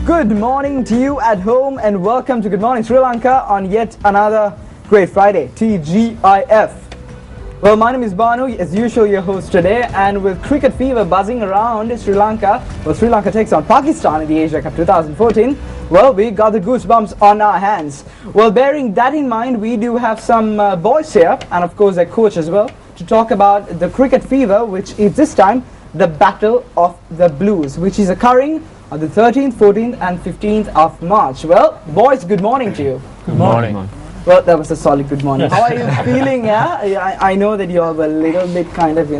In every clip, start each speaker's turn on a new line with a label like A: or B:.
A: Good morning to you at home and welcome to Good Morning Sri Lanka on yet another great Friday, TGIF. Well, my name is Banu, as usual your host today, and with cricket fever buzzing around Sri Lanka, well, Sri Lanka takes on Pakistan in the Asia Cup 2014, well, we got the goosebumps on our hands. Well, bearing that in mind, we do have some boys here, and of course their coach as well, to talk about the cricket fever, which is this time the Battle of the Blues, which is occurring on the 13th, 14th and 15th of March. Well, boys, good morning to you.
B: Good morning.
A: Well, that was a solid good morning. How are you feeling? Yeah, I know that you're a little bit kind of,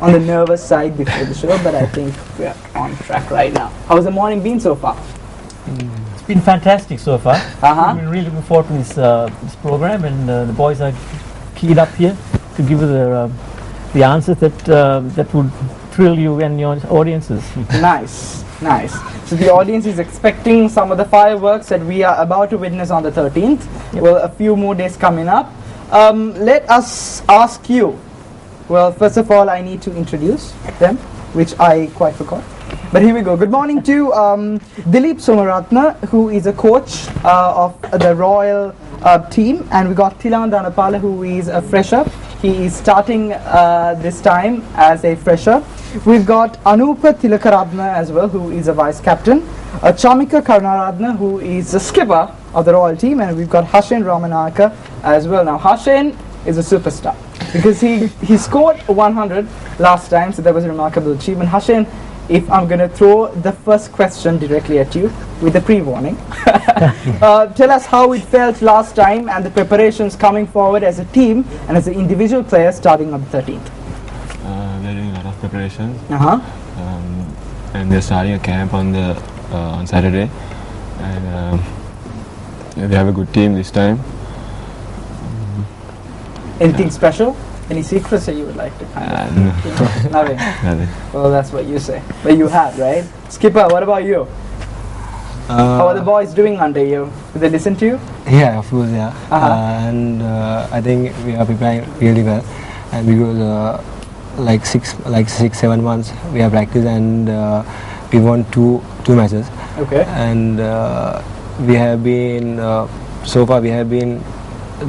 A: on the nervous side before the show, but I think we're on track right now. How's the morning been so far?
B: It's been fantastic so far. We've been really looking forward to this program, and the boys are keyed up here to give you the answers that would thrill you and your audiences.
A: Nice. So the audience is expecting some of the fireworks that we are about to witness on the 13th. Yep. Well, a few more days coming up. Let us ask you. Well, first of all, I need to introduce them, which I quite forgot. But here we go. Good morning to Dilip Somaratna, who is a coach of the Royal team, and we got Tilan Dhanapala, who is a fresher. He is starting this time as a fresher. We've got Anupa Tilakaratna as well, who is a vice captain. Chamika Karunaratna, who is the skipper of the Royal team, and we've got Hashen Ramanaka as well. Now, Hashen is a superstar because he scored 100 last time, so that was a remarkable achievement. Hashen, if I'm going to throw the first question directly at you with a pre-warning, tell us how it felt last time and the preparations coming forward as a team and as an individual player starting on the 13th.
C: We're doing a lot of preparations,
B: and
C: we're starting a camp on Saturday, and we have a good team this time.
A: Anything special? Any secrets that you would like to
C: No.
A: Nothing. Well, that's what you say. But you have, right? Skipper, what about you? How are the boys doing under you? Do they listen to you?
D: Yeah, of course, yeah. And I think we are preparing really well, and because like 6-7 months we have practiced, and we won two matches.
A: Okay.
D: And we have been so far we have been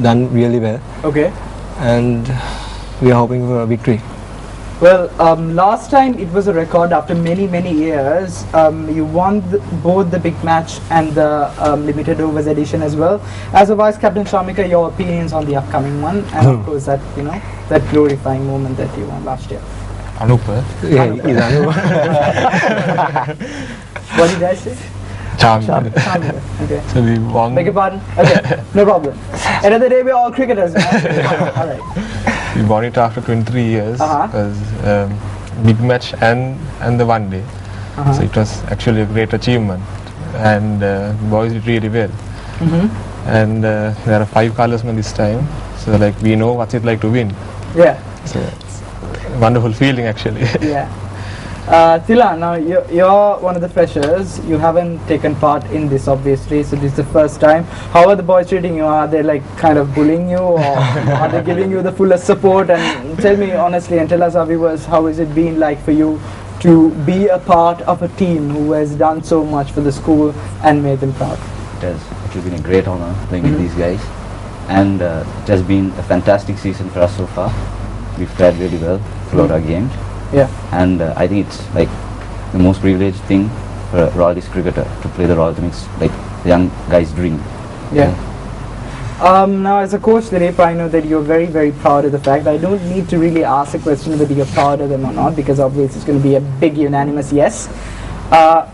D: done really well.
A: Okay.
D: And we are hoping for a victory.
A: Well, last time it was a record after many years. You won both the big match and the limited overs edition as well. As a vice captain, Shamika, your opinions on the upcoming one, and of course that that glorifying moment that you won last year.
C: Anupa?
D: Yeah, he's Anupa.
A: What did I say?
C: Chamika.
A: Okay.
C: So we won.
A: Beg your pardon? Okay, no problem. Another day we're all cricketers. Alright.
C: We won it after 23 years because big match and the one day. So it was actually a great achievement, and boys did really well. And there are 5 colorsmen this time, so like we know what's it like to win.
A: Yeah.
C: So it's a wonderful feeling actually.
A: Yeah. Tilan, now you're one of the freshers. You haven't taken part in this obviously, so this is the first time. How are the boys treating you? Are they like kind of bullying you, or are they giving you the fullest support? And tell me honestly, and tell us our viewers, how has it been like for you to be a part of a team who has done so much for the school and made them proud?
E: It has been a great honor playing with these guys, and it has been a fantastic season for us so far. We've played really well throughout our games.
A: Yeah.
E: And I think it's like the most privileged thing for a royalist cricketer to play the Royal team. It's like the young guy's dream.
A: Yeah. Now as a coach, Dilip, I know that you're very proud of the fact. I don't need to really ask a question whether you're proud of them or not, because obviously it's going to be a big unanimous yes.
B: I'm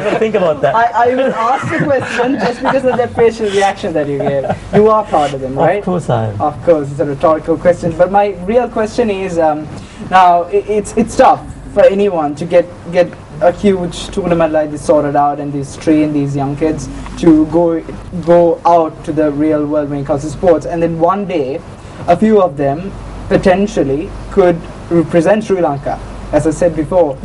B: going to think about that.
A: I will ask the question just because of that facial reaction that you gave. You are proud of them, right?
B: Of course I am.
A: Of course, it's a rhetorical question. But my real question is, now it's tough for anyone to get a huge tournament like this sorted out and train these young kids to go out to the real world when it comes to sports, and then one day a few of them potentially could represent Sri Lanka, as I said before,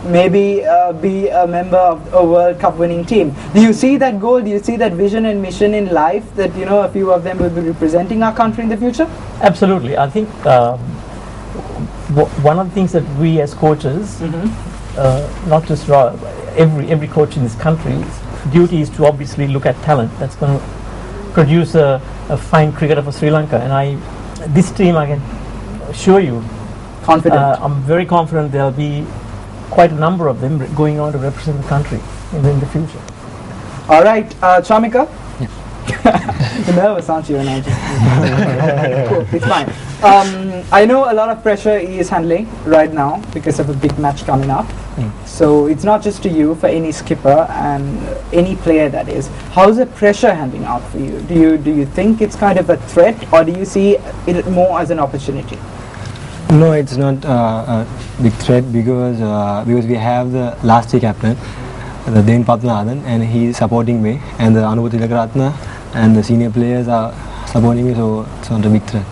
A: maybe be a member of a World Cup winning team. Do you see that goal? Do you see that vision and mission in life that a few of them will be representing our country in the future?
B: Absolutely. I think one of the things that we as coaches, not just Royal, every coach in this country's duty is to obviously look at talent that's going to produce a fine cricketer for Sri Lanka. And this team, I can assure you,
A: confident.
B: I'm very confident there'll be quite a number of them going on to represent the country in the future.
A: All right, Chamika? You're nervous, aren't you? Cool, it's fine. I know a lot of pressure he is handling right now because of a big match coming up. So it's not just to you, for any skipper and any player that is. How's the pressure handling out for you? Do you think it's kind of a threat, or do you see it more as an opportunity?
D: No, it's not a big threat because we have the last year captain, the Dean Pathanathan, and he is supporting me, and the Anupati Tilakaratna and the senior players are supporting me, so it's not a big threat.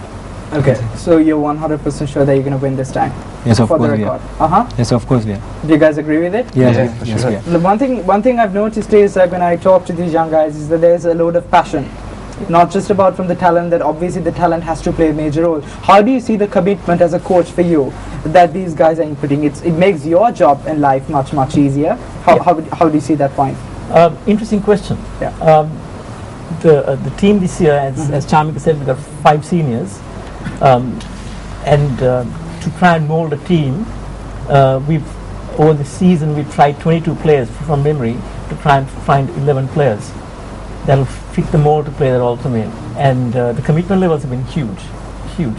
A: Okay, so you're 100% sure that you're going to win this time?
D: Yes, of
A: for
D: course
A: the
D: we
A: record.
D: are. Yes, of course we are.
A: Do you guys agree with it?
D: Yes,
C: Yeah,
D: yes, we are.
A: The one thing I've noticed is that when I talk to these young guys is that there's a load of passion. Not just about from the talent, that obviously the talent has to play a major role. How do you see the commitment as a coach for you that these guys are inputting? It makes your job in life much easier. How do you see that point?
B: Interesting question.
A: Yeah.
B: The team this year, as Chamika said, we've got 5 seniors, and to try and mold a team, over the season we've tried 22 players from memory to try and find 11 players that'll fit the mold to play that role to me. And the commitment levels have been huge,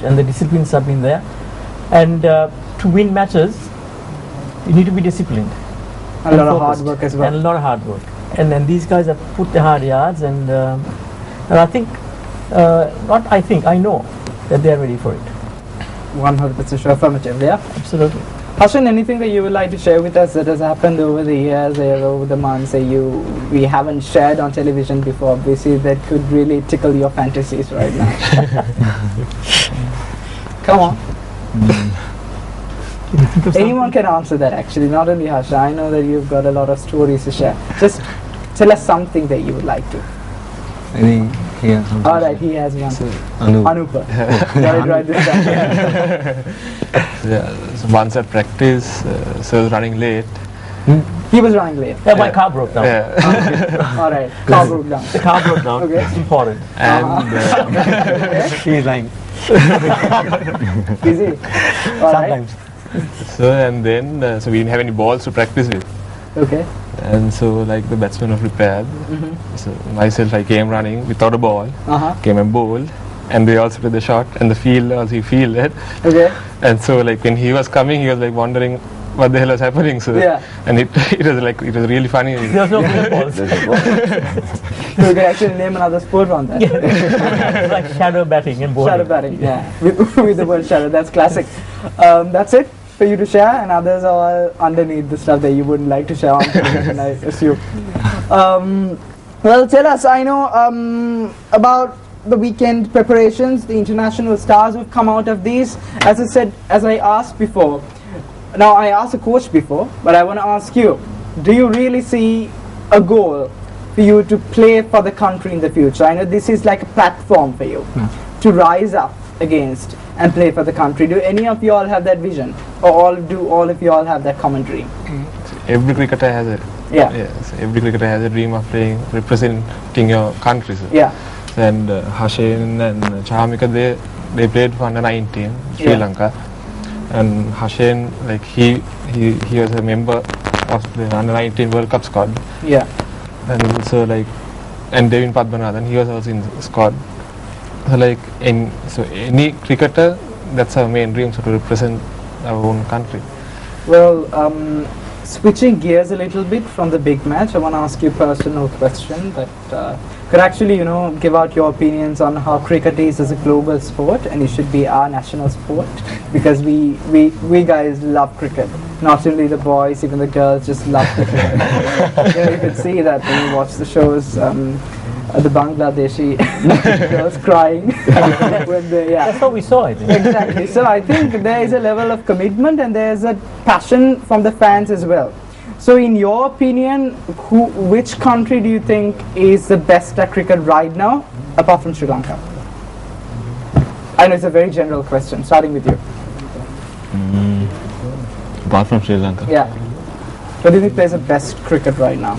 B: and the disciplines have been there. And to win matches, you need to be disciplined.
A: A lot of hard work as well.
B: And a lot of hard work. And then these guys have put the hard yards, and I think, I know that they're ready for it.
A: 100% sure, affirmative, yeah?
B: Absolutely.
A: Hashan, anything that you would like to share with us that has happened over the years or over the months that we haven't shared on television before, obviously, that could really tickle your fantasies right now? Come on. Anyone can answer that, actually, not only Hasha. I know that you've got a lot of stories to share. Just tell us something that you would like to.
D: I think he has something.
A: Alright, he has one.
D: Anupa.
A: Got it right this time.
C: Yeah, so once at practice, so I was running late.
A: He was running late.
B: Yeah, my car broke down.
C: Yeah.
A: Alright, car broke down.
B: The car broke down.
A: Okay.
B: It's important.
C: And
D: He is lying.
A: Busy. Alright.
D: Sometimes.
C: so and then so we didn't have any balls to practice with.
A: Okay.
C: And so like the batsmen were prepared. So myself, I came running without a ball, came and bowled, and they also did the shot, and the fielder also he fielded.
A: Okay.
C: And so like when he was coming, he was like wondering what the hell was happening. So
A: Yeah.
C: and it was really funny.
B: There was no cricket balls.
A: So you can actually name another sport on that.
B: It's like shadow batting and bowling.
A: Shadow batting, yeah. With the word shadow, that's classic. That's it for you to share, and others are underneath the stuff that you wouldn't like to share on television, I assume. Well, tell us, I know about the weekend preparations, the international stars who've come out of these. As I said, as I asked before, now I asked a coach before, but I want to ask you, do you really see a goal for you to play for the country in the future? I know this is like a platform for you to rise up against and play for the country. Do any of you all have that vision, or do all of you all have that common dream?
C: Every cricketer has it.
A: Yeah.
C: Yes, every cricketer has a dream of playing, representing your country. Sir.
A: Yeah.
C: And Hashen and Chamika, they played for under 19 Sri Lanka. And Hashen, like he was a member of the under 19 World Cup squad.
A: Yeah.
C: And so like, and Devin Padmanathan, he was also in the squad. So like any cricketer, that's our main dream, so to represent our own country.
A: Well, switching gears a little bit from the big match, I want to ask you a personal question that could actually, give out your opinions on how cricket is as a global sport, and it should be our national sport, because we guys love cricket. Not only the boys, even the girls just love cricket. You could see that when you watch the shows. The Bangladeshi girls crying when they,
B: That's what we saw, I think.
A: Exactly. So I think there is a level of commitment and there is a passion from the fans as well. So in your opinion, which country do you think is the best at cricket right now, apart from Sri Lanka? I know it's a very general question, starting with you.
E: Apart from Sri Lanka?
A: Yeah. But do you think plays the best cricket right now?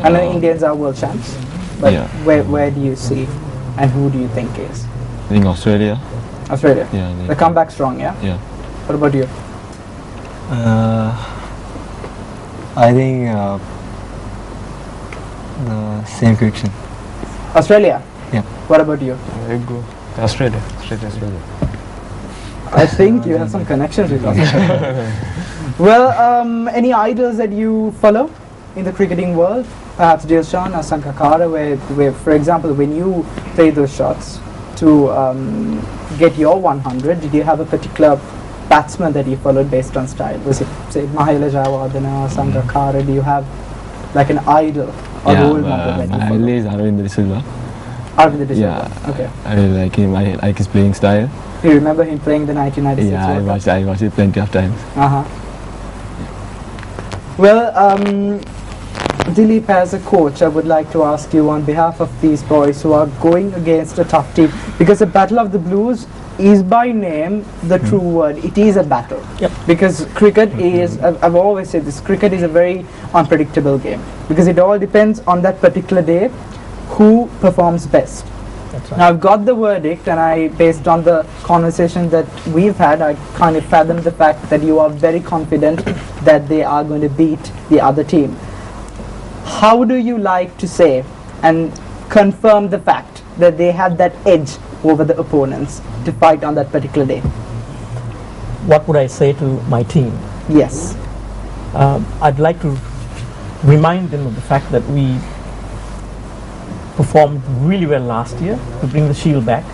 A: I know Indians are world champs, but where do you see, and who do you think is?
F: I think Australia.
A: Australia?
F: Yeah.
A: The comeback strong, yeah?
F: Yeah.
A: What about you?
D: I think the same question.
A: Australia?
D: Yeah.
A: What about you?
C: I go Australia.
A: I think you have some connections with Australia. Well, any idols that you follow in the cricketing world? Perhaps Dilshan or Sangakkara, where, for example, when you play those shots to get your 100, did you have a particular batsman that you followed based on style? Was it, say, Mahela Jayawardene or Sangakkara? Do you have like an idol or role model that you follow?
F: My idol is Arvind Silva.
A: Arvind De Silva.
F: Yeah.
A: Okay.
F: I really like him. I like his playing style.
A: Do you remember him playing the 1996
F: Yeah,
A: World Cup?
F: I watched it plenty of times.
A: Well, Dilip, as a coach, I would like to ask you on behalf of these boys who are going against a tough team, because the Battle of the Blues is by name the true word. It is a battle.
B: Yep.
A: Because cricket is, I've always said this, cricket is a very unpredictable game, because it all depends on that particular day who performs best.
B: That's right.
A: Now I've got the verdict, and based on the conversation that we've had, I kind of fathomed the fact that you are very confident that they are going to beat the other team. How do you like to say and confirm the fact that they have that edge over the opponents to fight on that particular day?
B: What would I say to my team?
A: Yes.
B: I'd like to remind them of the fact that we performed really well last year to bring the Shield back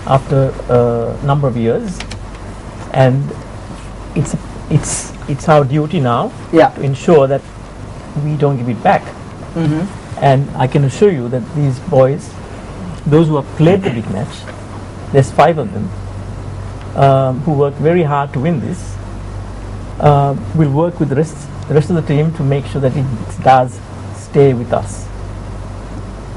B: after a number of years, and it's our duty now to ensure that we don't give it back. And I can assure you that these boys, those who have played the big match, there's 5 of them who worked very hard to win this, will work with the rest of the team to make sure that it does stay with us.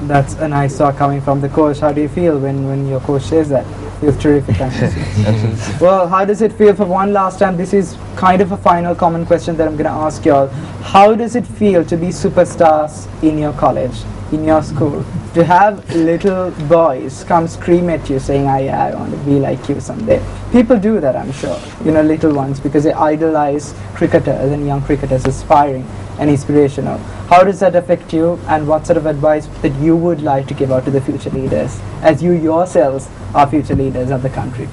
A: That's a nice talk coming from the coach. How do you feel when your coach says that? Feels terrific.
C: Absolutely.
A: Well, how does it feel for one last time? This is kind of a final common question that I'm going to ask you all. How does it feel to be superstars in your college, in your school? To have little boys come scream at you saying, I want to be like you someday. People do that, I'm sure. You know, little ones, because they idolize cricketers and young cricketers, aspiring and inspirational. How does that affect you, and what sort of advice that you would like to give out to the future leaders, as you yourselves are future leaders of the country?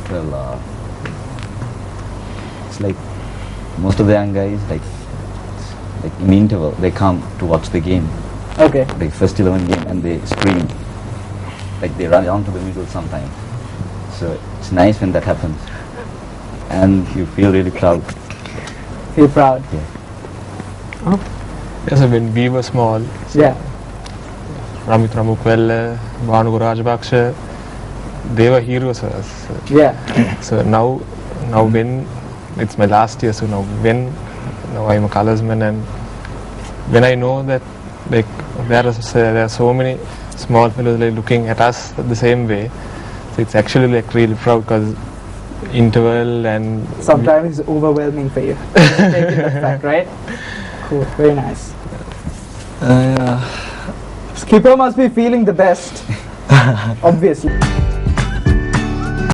E: Well, it's like most of the young guys, like in the interval, they come to watch the game.
A: Okay.
E: The first 11 game, and they scream. Like they run onto the middle sometimes. So it's nice when that happens. And you feel really proud.
A: Feel proud?
E: Yeah.
C: Yes, when we were small,
A: Yeah.
C: Ramit Ramukwelle, Bhanuga Rajapaksa, they were heroes for us.
A: Yeah.
C: So now when it's my last year, so now I'm a colorsman, and when I know that like there are so many small fellows like looking at us the same way, so it's actually like really proud, because interval and
A: sometimes it's overwhelming for you. Taking that fact, right? Cool, very nice. Skipper must be feeling the best, obviously.